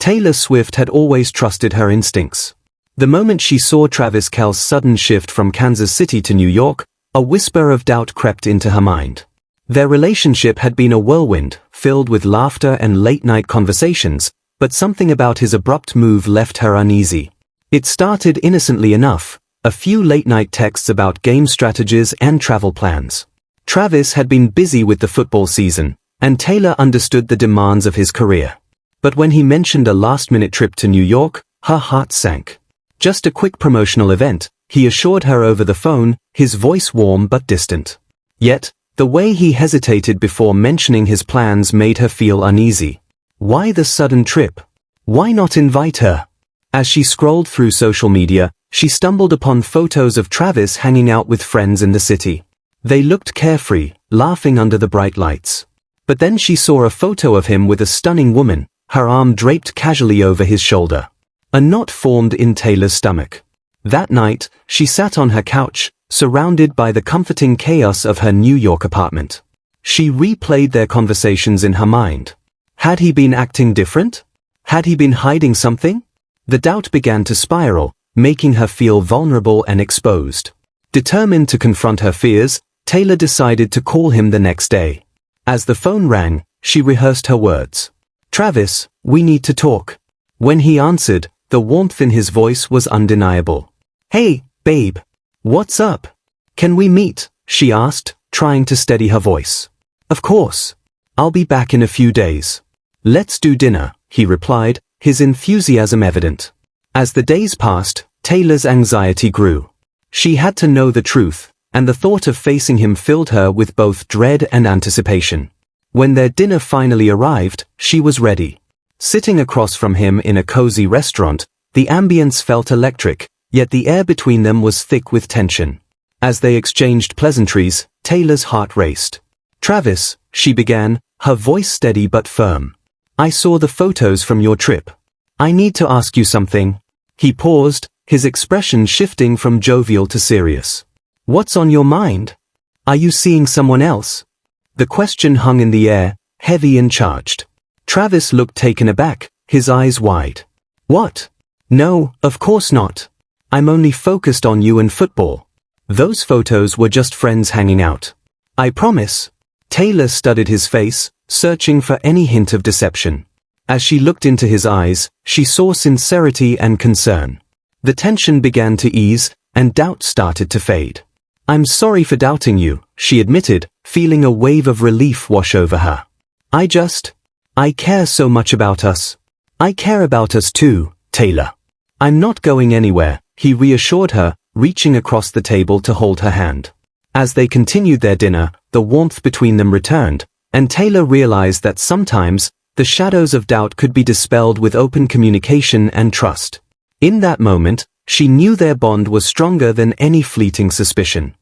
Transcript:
Taylor Swift had always trusted her instincts. The moment she saw Travis Kelce's sudden shift from Kansas City to New York, a whisper of doubt crept into her mind. Their relationship had been a whirlwind, filled with laughter and late-night conversations, but something about his abrupt move left her uneasy. It started innocently enough, a few late-night texts about game strategies and travel plans. Travis had been busy with the football season, and Taylor understood the demands of his career. But when he mentioned a last-minute trip to New York, her heart sank. Just a quick promotional event, he assured her over the phone, his voice warm but distant. Yet, the way he hesitated before mentioning his plans made her feel uneasy. Why the sudden trip? Why not invite her? As she scrolled through social media, she stumbled upon photos of Travis hanging out with friends in the city. They looked carefree, laughing under the bright lights. But then she saw a photo of him with a stunning woman, her arm draped casually over his shoulder. A knot formed in Taylor's stomach. That night, she sat on her couch, surrounded by the comforting chaos of her New York apartment. She replayed their conversations in her mind. Had he been acting different? Had he been hiding something? The doubt began to spiral, making her feel vulnerable and exposed. Determined to confront her fears, Taylor decided to call him the next day. As the phone rang, she rehearsed her words. "Travis, we need to talk." When he answered, the warmth in his voice was undeniable. "Hey, babe. What's up? Can we meet?" she asked, trying to steady her voice. "Of course. I'll be back in a few days." "Let's do dinner," he replied, his enthusiasm evident. As the days passed, Taylor's anxiety grew. She had to know the truth, and the thought of facing him filled her with both dread and anticipation. When their dinner finally arrived, she was ready. Sitting across from him in a cozy restaurant, the ambience felt electric, yet the air between them was thick with tension. As they exchanged pleasantries, Taylor's heart raced. "Travis," she began, her voice steady but firm. "I saw the photos from your trip. I need to ask you something." He paused, his expression shifting from jovial to serious. "What's on your mind? Are you seeing someone else?" The question hung in the air, heavy and charged. Travis looked taken aback, his eyes wide. "What? No, of course not. I'm only focused on you and football. Those photos were just friends hanging out. I promise." Taylor studied his face, searching for any hint of deception. As she looked into his eyes, she saw sincerity and concern. The tension began to ease, and doubt started to fade. "I'm sorry for doubting you," she admitted, feeling a wave of relief wash over her. I care so much about us." "I care about us too, Taylor. I'm not going anywhere," he reassured her, reaching across the table to hold her hand. As they continued their dinner, the warmth between them returned, and Taylor realized that sometimes, the shadows of doubt could be dispelled with open communication and trust. In that moment, she knew their bond was stronger than any fleeting suspicion.